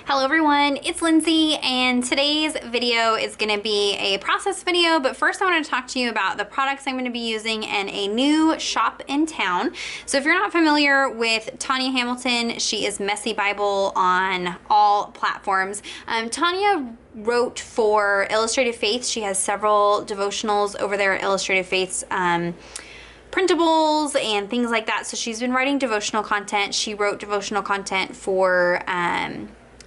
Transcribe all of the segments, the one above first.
Hello everyone, it's Lindsay, and today's video is going to be a process video, but first I want to talk to you about the products I'm going to be using and a new shop in town. So if you're not familiar with Tonya Hamilton, she is Messy Bible on all platforms. Tonya wrote for Illustrated Faith. She has several devotionals over there at Illustrated Faith's printables and things like that. So she's been writing devotional content. She wrote devotional content for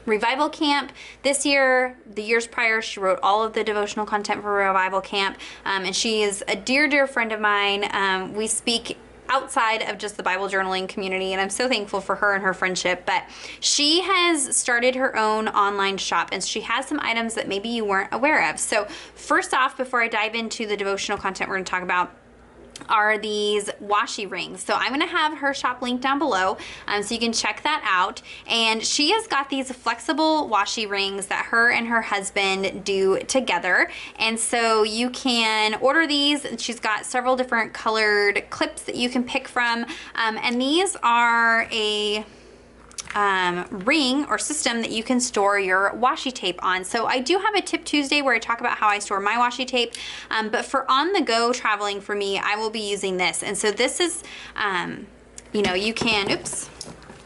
Revival Camp this year. The years prior, she wrote all of the devotional content for Revival Camp, and she is a dear friend of mine. We speak outside of just the Bible journaling community, and I'm so thankful for her and her friendship. But she has started her own online shop, and she has some items that maybe you weren't aware of. So first off, before I dive into the devotional content we're going to talk about, are these washi rings. So I'm gonna have her shop linked down below, so you can check that out. And she has got these flexible washi rings that her and her husband do together. And so you can order these, and she's got several different colored clips that you can pick from. And these are a ring or system that you can store your washi tape on. So I do have a Tip Tuesday where I talk about how I store my washi tape, but for on the go traveling for me, I will be using this. And so this is, you know, you can, oops,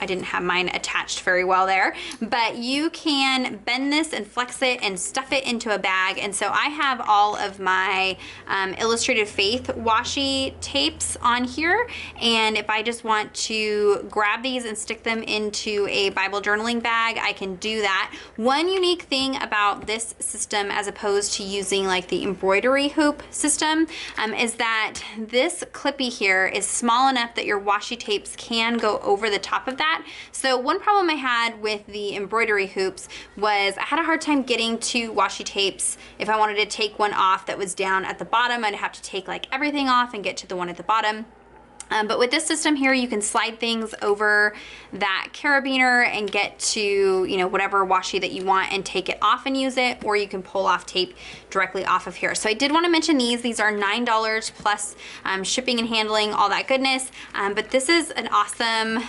I didn't have mine attached very well there, but you can bend this and flex it and stuff it into a bag. And so I have all of my Illustrated Faith washi tapes on here. And if I just want to grab these and stick them into a Bible journaling bag, I can do that. One unique thing about this system, as opposed to using like the embroidery hoop system, is that this clippy here is small enough that your washi tapes can go over the top of that. So one problem I had with the embroidery hoops was I had a hard time getting to washi tapes. If I wanted to take one off that was down at the bottom, I'd have to take like everything off and get to the one at the bottom. But with this system here, you can slide things over that carabiner and get to, you know, whatever washi that you want and take it off and use it, or you can pull off tape directly off of here. So I did want to mention these. These are $9 plus shipping and handling, all that goodness. But this is an awesome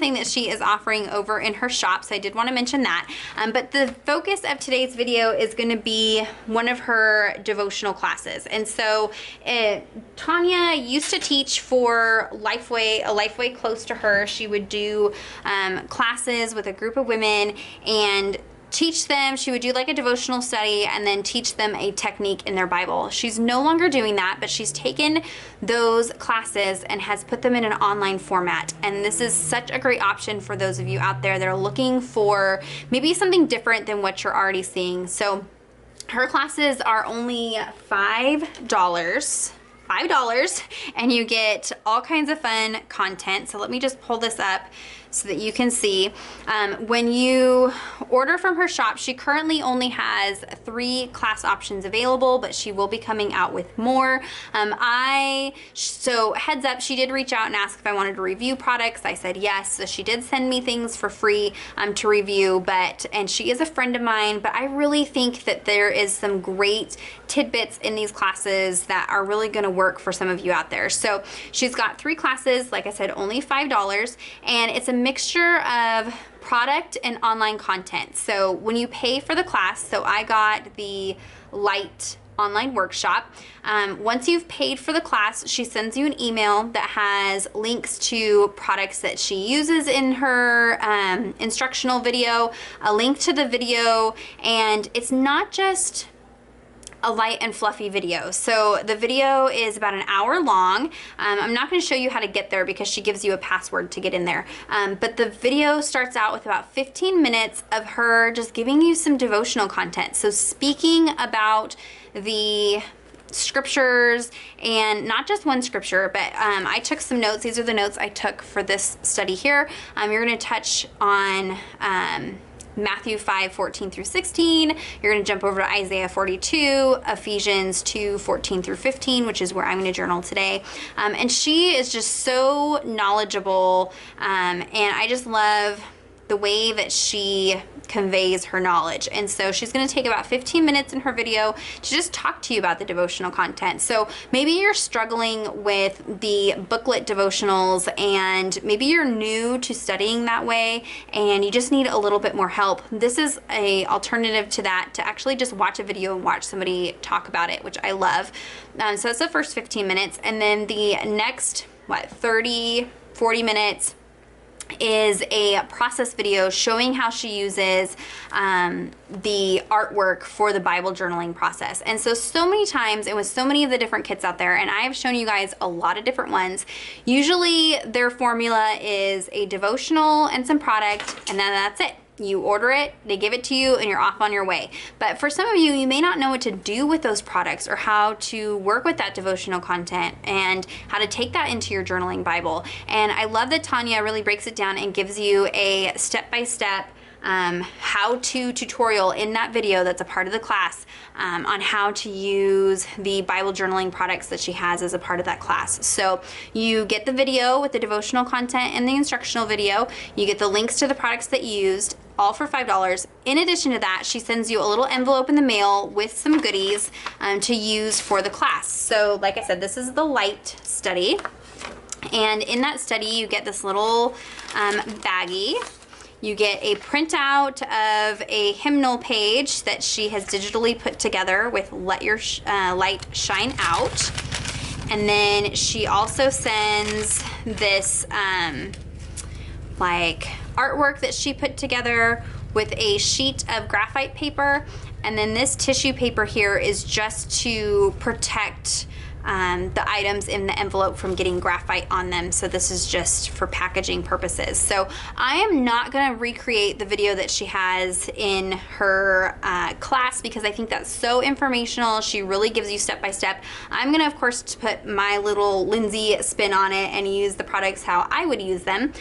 thing that she is offering over in her shop, so I did want to mention that. But the focus of today's video is going to be one of her devotional classes. And so Tonya used to teach for Lifeway, a Lifeway close to her. She would do classes with a group of women and teach them. She would do like a devotional study and then teach them a technique in their Bible. She's no longer doing that, but she's taken those classes and has put them in an online format. And this is such a great option for those of you out there that are looking for maybe something different than what you're already seeing. So her classes are only $5, and you get all kinds of fun content. So let me just pull this up so that you can see. When you order from her shop, she currently only has 3 class options available, but she will be coming out with more. So heads up, she did reach out and ask if I wanted to review products. I said yes, so she did send me things for free to review, and she is a friend of mine, but I really think that there is some great tidbits in these classes that are really gonna work for some of you out there. So she's got 3 classes, like I said, only $5, and it's a mixture of product and online content. So when you pay for the class, so I got the light online workshop. Once you've paid for the class, she sends you an email that has links to products that she uses in her instructional video, a link to the video, and it's not just a light and fluffy video. So the video is about an hour long. I'm not going to show you how to get there because she gives you a password to get in there. But the video starts out with about 15 minutes of her just giving you some devotional content. So speaking about the scriptures, and not just one scripture, but I took some notes. These are the notes I took for this study here. You're going to touch on Matthew 5:14 through 16. You're going to jump over to Isaiah 42, Ephesians 2:14 through 15, which is where I'm going to journal today. And she is just so knowledgeable, and I just love the way that she conveys her knowledge. And so she's going to take about 15 minutes in her video to just talk to you about the devotional content. So maybe you're struggling with the booklet devotionals, and maybe you're new to studying that way and you just need a little bit more help. This is a alternative to that, to actually just watch a video and watch somebody talk about it, which I love. So that's the first 15 minutes. And then the next, 30, 40 minutes is a process video showing how she uses the artwork for the Bible journaling process. And so many times, and with so many of the different kits out there, and I have shown you guys a lot of different ones, usually their formula is a devotional and some product, and then that's it. You order it, they give it to you, and you're off on your way. But for some of you, you may not know what to do with those products, or how to work with that devotional content, and how to take that into your journaling Bible. And I love that Tonya really breaks it down and gives you a step-by-step how-to tutorial in that video that's a part of the class on how to use the Bible journaling products that she has as a part of that class. So you get the video with the devotional content and the instructional video. You get the links to the products that you used, all for $5. In addition to that, she sends you a little envelope in the mail with some goodies to use for the class. So like I said, this is the light study. And in that study, you get this little baggie. You get a printout of a hymnal page that she has digitally put together with Let Your Light Shine Out. And then she also sends this like artwork that she put together with a sheet of graphite paper. And then this tissue paper here is just to protect the items in the envelope from getting graphite on them. So this is just for packaging purposes. So I am not going to recreate the video that she has in her class, because I think that's so informational. She really gives you step by step. I'm going to, of course, put my little Lindsey spin on it and use the products how I would use them.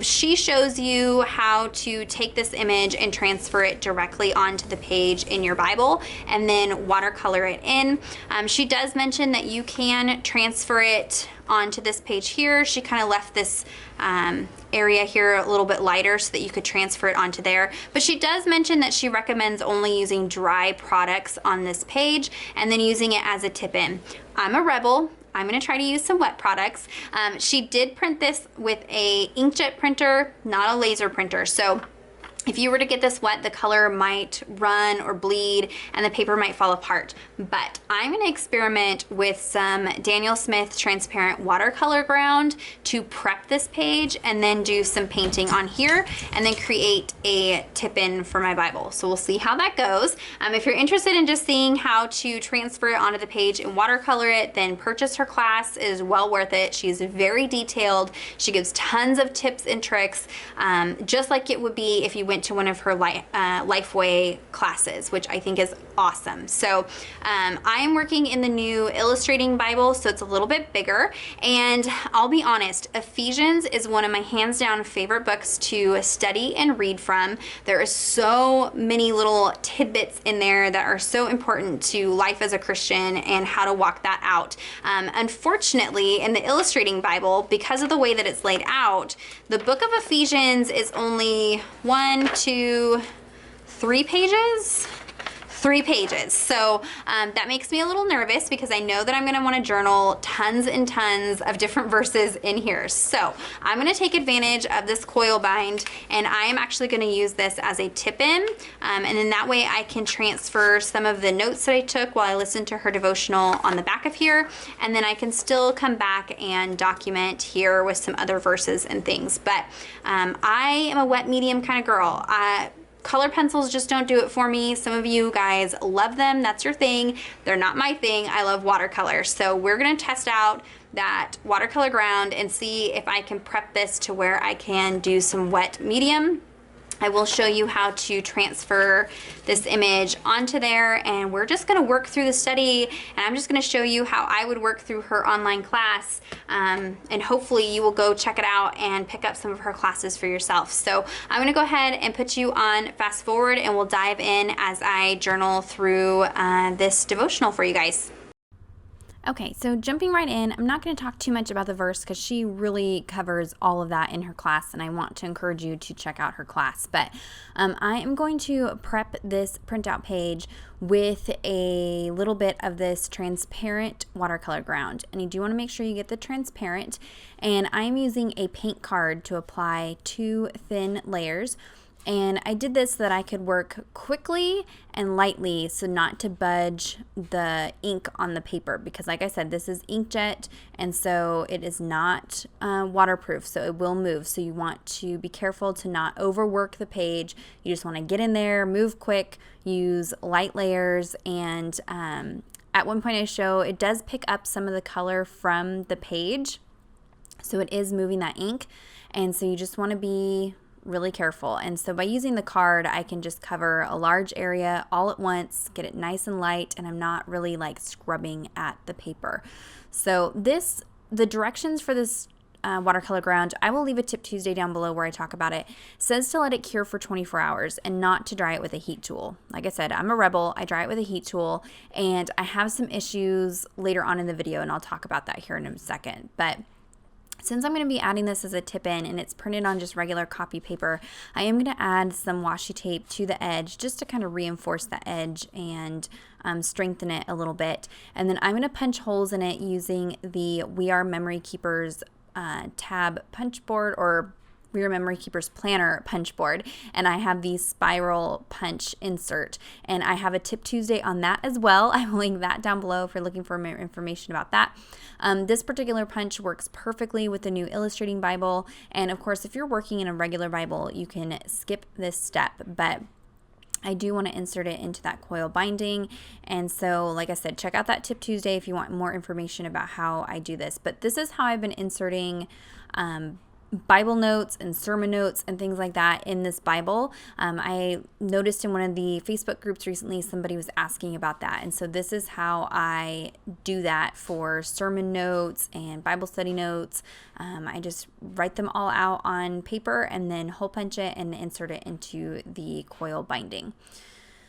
She shows you how to take this image and transfer it directly onto the page in your Bible, and then watercolor it in. She does mention that you can transfer it onto this page here. She kind of left this area here a little bit lighter so that you could transfer it onto there. But she does mention that she recommends only using dry products on this page and then using it as a tip-in. I'm a rebel. I'm going to try to use some wet products. She did print this with a inkjet printer, not a laser printer. So if you were to get this wet, the color might run or bleed and the paper might fall apart. But I'm going to experiment with some Daniel Smith transparent watercolor ground to prep this page, and then do some painting on here, and then create a tip-in for my Bible. So we'll see how that goes. If you're interested in just seeing how to transfer it onto the page and watercolor it, then purchase her class. It is well worth it. She's very detailed. She gives tons of tips and tricks, just like it would be if you went to one of her Lifeway classes, which I think is awesome. So I am working in the new Illustrating Bible, so it's a little bit bigger. And I'll be honest, Ephesians is one of my hands down favorite books to study and read from. There is so many little tidbits in there that are so important to life as a Christian and how to walk that out. Unfortunately, in the Illustrating Bible, because of the way that it's laid out, the book of Ephesians is only 1, 2, 3 pages. 3 pages. So that makes me a little nervous, because I know that I'm going to want to journal tons and tons of different verses in here. So I'm going to take advantage of this coil bind, and I am actually going to use this as a tip-in, and then that way I can transfer some of the notes that I took while I listened to her devotional on the back of here, and then I can still come back and document here with some other verses and things. But I am a wet medium kind of girl. Color pencils just don't do it for me. Some of you guys love them. That's your thing. They're not my thing. I love watercolor. So we're going to test out that watercolor ground and see if I can prep this to where I can do some wet medium. I will show you how to transfer this image onto there, and we're just going to work through the study, and I'm just going to show you how I would work through her online class, and hopefully you will go check it out and pick up some of her classes for yourself. So I'm going to go ahead and put you on fast forward, and we'll dive in as I journal through this devotional for you guys. Okay, so jumping right in, I'm not going to talk too much about the verse because she really covers all of that in her class, and I want to encourage you to check out her class. But I am going to prep this printout page with a little bit of this transparent watercolor ground. And you do want to make sure you get the transparent. And I'm using a paint card to apply 2 thin layers. And I did this so that I could work quickly and lightly, so not to budge the ink on the paper, because like I said, this is inkjet, and so it is not waterproof, so it will move. So you want to be careful to not overwork the page. You just want to get in there, move quick, use light layers, and at one point I show it does pick up some of the color from the page, so it is moving that ink, and so you just want to be really careful. And so by using the card, I can just cover a large area all at once, get it nice and light, and I'm not really like scrubbing at the paper. So the directions for this watercolor ground, I will leave a Tip Tuesday down below where I talk about it. It says to let it cure for 24 hours and not to dry it with a heat tool. Like I said, I'm a rebel. I dry it with a heat tool, and I have some issues later on in the video, and I'll talk about that here in a second. But since I'm going to be adding this as a tip in and it's printed on just regular copy paper, I am going to add some washi tape to the edge just to kind of reinforce the edge and strengthen it a little bit. And then I'm going to punch holes in it using the We Are Memory Keepers tab punch board, or We Are Memory Keepers planner punch board, and I have the spiral punch insert, and I have a Tip Tuesday on that as well. I will link that down below if you're looking for more information about that. This particular punch works perfectly with the new Illustrating Bible, and of course if you're working in a regular Bible you can skip this step, but I do want to insert it into that coil binding. And so like I said, check out that Tip Tuesday if you want more information about how I do this. But this is how I've been inserting Bible notes and sermon notes and things like that in this Bible. I noticed in one of the Facebook groups recently somebody was asking about that, and so this is how I do that for sermon notes and Bible study notes. I just write them all out on paper and then hole punch it and insert it into the coil binding.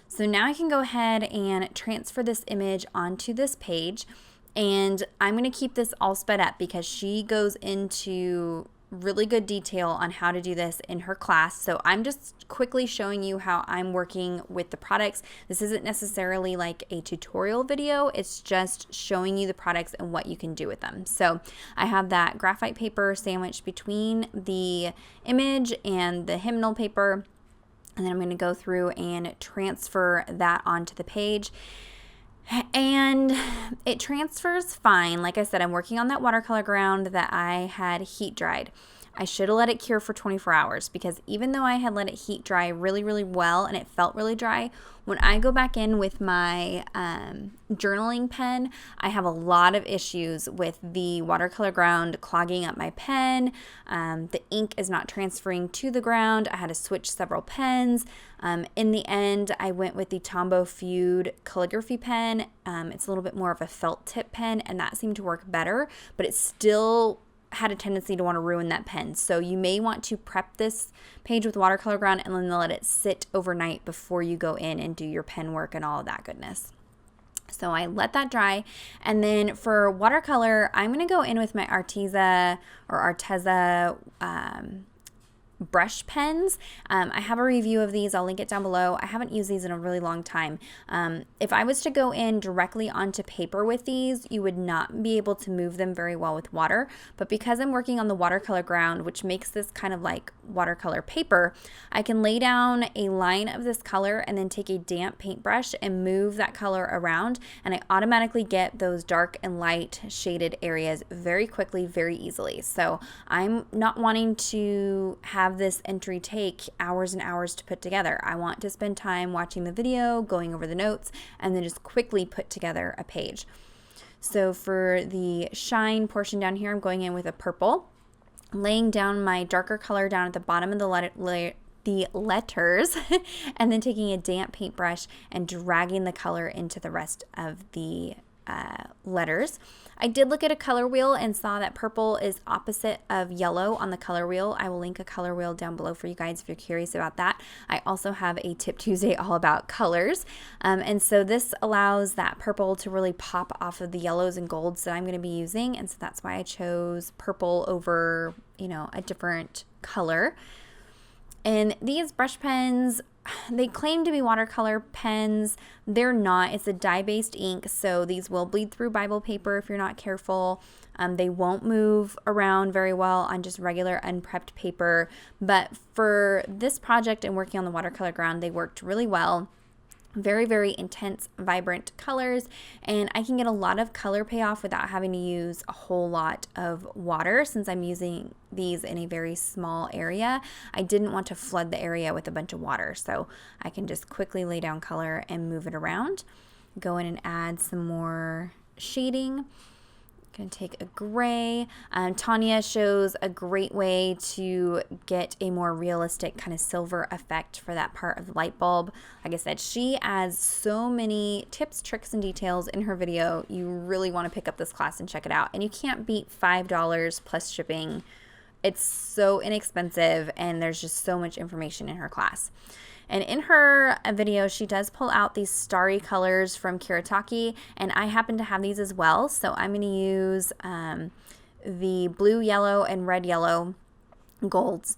So now I can go ahead and transfer this image onto this page, and I'm going to keep this all sped up because she goes into really good detail on how to do this in her class. So I'm just quickly showing you how I'm working with the products. This isn't necessarily like a tutorial video. It's just showing you the products and what you can do with them. So I have that graphite paper sandwiched between the image and the hymnal paper. And then I'm going to go through and transfer that onto the page. And it transfers fine. Like I said, I'm working on that watercolor ground that I had heat dried. I should have let it cure for 24 hours because even though I had let it heat dry really, really well and it felt really dry, when I go back in with my journaling pen, I have a lot of issues with the watercolor ground clogging up my pen. The ink is not transferring to the ground. I had to switch several pens. In the end, I went with the Tombow Feud calligraphy pen. It's a little bit more of a felt tip pen, and that seemed to work better, but it still had a tendency to want to ruin that pen. So you may want to prep this page with watercolor ground and then let it sit overnight before you go in and do your pen work and all of that goodness. So I let that dry, and then for watercolor, I'm going to go in with my Arteza brush pens. I have a review of these. I'll link it down below. I haven't used these in a really long time. If I was to go in directly onto paper with these, you would not be able to move them very well with water. But because I'm working on the watercolor ground, which makes this kind of like watercolor paper, I can lay down a line of this color and then take a damp paintbrush and move that color around, and I automatically get those dark and light shaded areas very quickly, very easily. So I'm not wanting to have this entry take hours and hours to put together. I want to spend time watching the video, going over the notes, and then just quickly put together a page. So for the shine portion down here, I'm going in with a purple, laying down my darker color down at the bottom of the letters, and then taking a damp paintbrush and dragging the color into the rest of the letters. I did look at a color wheel and saw that purple is opposite of yellow on the color wheel. I will link a color wheel down below for you guys if you're curious about that. I also have a Tip Tuesday all about colors. And so this allows that purple to really pop off of the yellows and golds that I'm going to be using. And so that's why I chose purple over, a different color. And these brush pens, they claim to be watercolor pens. They're not. It's a dye-based ink, so these will bleed through Bible paper if you're not careful. They won't move around very well on just regular unprepped paper. But for this project and working on the watercolor ground, they worked really well. Very, very intense, vibrant colors, and I can get a lot of color payoff without having to use a whole lot of water since I'm using these in a very small area. I didn't want to flood the area with a bunch of water, so I can just quickly lay down color and move it around. Go in and add some more shading. Gonna take a gray. Tonya shows a great way to get a more realistic kind of silver effect for that part of the light bulb. Like I said, she adds so many tips, tricks, and details in her video. You really want to pick up this class and check it out. And you can't beat $5 plus shipping. It's so inexpensive, and there's just so much information in her class. And in her video, she does pull out these starry colors from Kiritaki, and I happen to have these as well. So I'm going to use the blue, yellow, and red, yellow golds.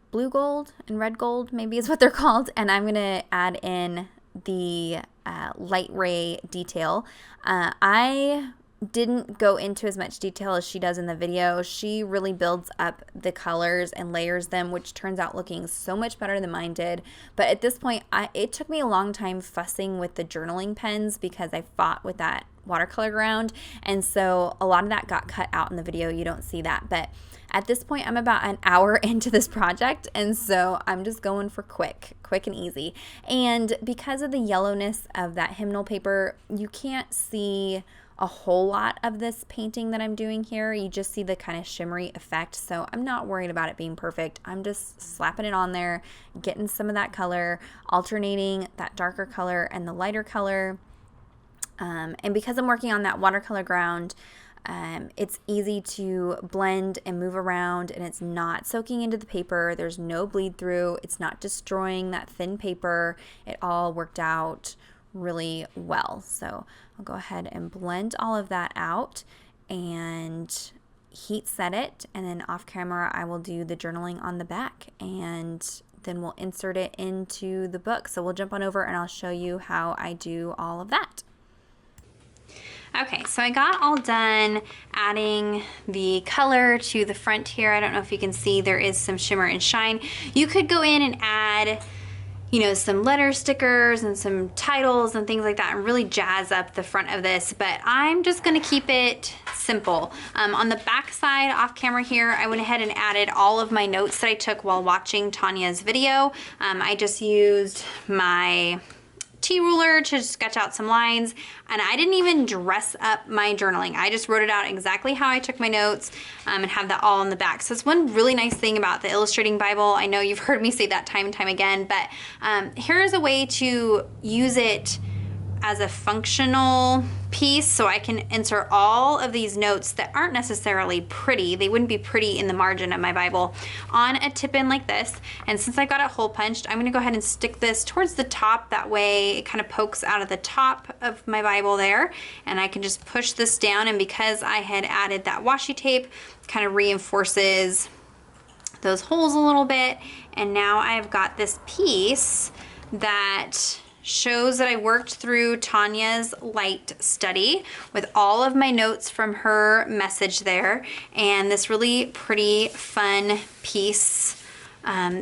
Blue gold and red gold maybe is what they're called. And I'm going to add in the light ray detail. I didn't go into as much detail as she does in the video. She really builds up the colors and layers them, which turns out looking so much better than mine did. But at this point, it took me a long time fussing with the journaling pens because I fought with that watercolor ground. And so a lot of that got cut out in the video. You don't see that. But at this point, I'm about an hour into this project. And so I'm just going for quick and easy. And because of the yellowness of that hymnal paper, you can't see a whole lot of this painting that I'm doing here. You just see the kind of shimmery effect. So I'm not worried about it being perfect. I'm just slapping it on there, getting some of that color, alternating that darker color and the lighter color. And because I'm working on that watercolor ground, it's easy to blend and move around, and it's not soaking into the paper. There's no bleed through. It's not destroying that thin paper. It all worked out really well. So I'll go ahead and blend all of that out and heat set it, and then off camera I will do the journaling on the back, and then we'll insert it into the book. So we'll jump on over and I'll show you how I do all of that. Okay, so I got all done adding the color to the front here. I don't know if you can see there is some shimmer and shine. You could go in and add, you know, some letter stickers and some titles and things like that and really jazz up the front of this, but I'm just gonna keep it simple. On the back side off camera here, I went ahead and added all of my notes that I took while watching Tonya's video. I just used my T-ruler to sketch out some lines, and I didn't even dress up my journaling. I just wrote it out exactly how I took my notes and have that all in the back. So it's one really nice thing about the Illustrating Bible. I know you've heard me say that time and time again, but here's a way to use it as a functional piece, so I can insert all of these notes that aren't necessarily pretty. They wouldn't be pretty in the margin of my Bible on a tip in like this. And since I got it hole punched, I'm gonna go ahead and stick this towards the top. That way it kind of pokes out of the top of my Bible there, and I can just push this down. And because I had added that washi tape, kind of reinforces those holes a little bit. And now I've got this piece that shows that I worked through Tonya's light study with all of my notes from her message there, and this really pretty fun piece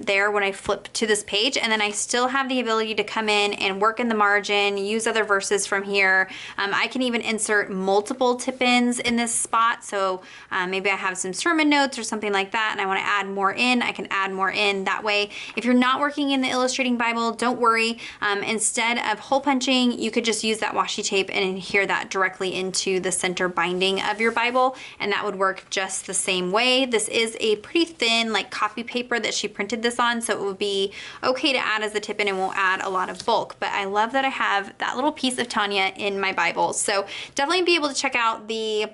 there when I flip to this page. And then I still have the ability to come in and work in the margin, use other verses from here. I can even insert multiple tip-ins in this spot. So maybe I have some sermon notes or something like that and I want to add more in, I can add more in that way. If you're not working in the Illustrating Bible, don't worry. Instead of hole punching, you could just use that washi tape and adhere that directly into the center binding of your Bible, and that would work just the same way. This is a pretty thin like copy paper that she printed this on, so it would be okay to add as a tip and it won't add a lot of bulk. But I love that I have that little piece of Tonya in my Bible. So definitely be able to check out the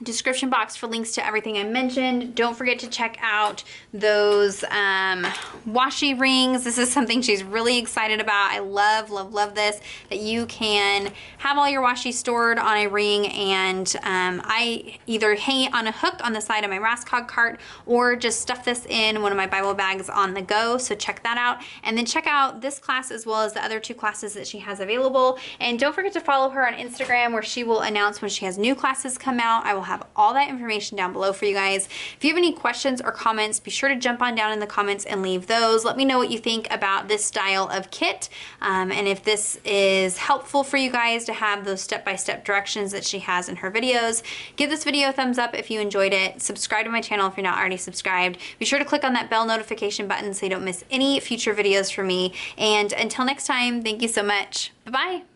description box for links to everything I mentioned. Don't forget to check out those washi rings. This is something she's really excited about. I love, love, love this, that you can have all your washi stored on a ring, and I either hang it on a hook on the side of my Rascog cart or just stuff this in one of my Bible bags on the go. So check that out, and then check out this class as well as the other 2 classes that she has available. And don't forget to follow her on Instagram, where she will announce when she has new classes come out. I will have all that information down below for you guys. If you have any questions or comments, be sure to jump on down in the comments and leave those. Let me know what you think about this style of kit, and if this is helpful for you guys to have those step-by-step directions that she has in her videos. Give this video a thumbs up if you enjoyed it. Subscribe to my channel if you're not already subscribed. Be sure to click on that bell notification button so you don't miss any future videos from me. And until next time, thank you so much. Bye-bye.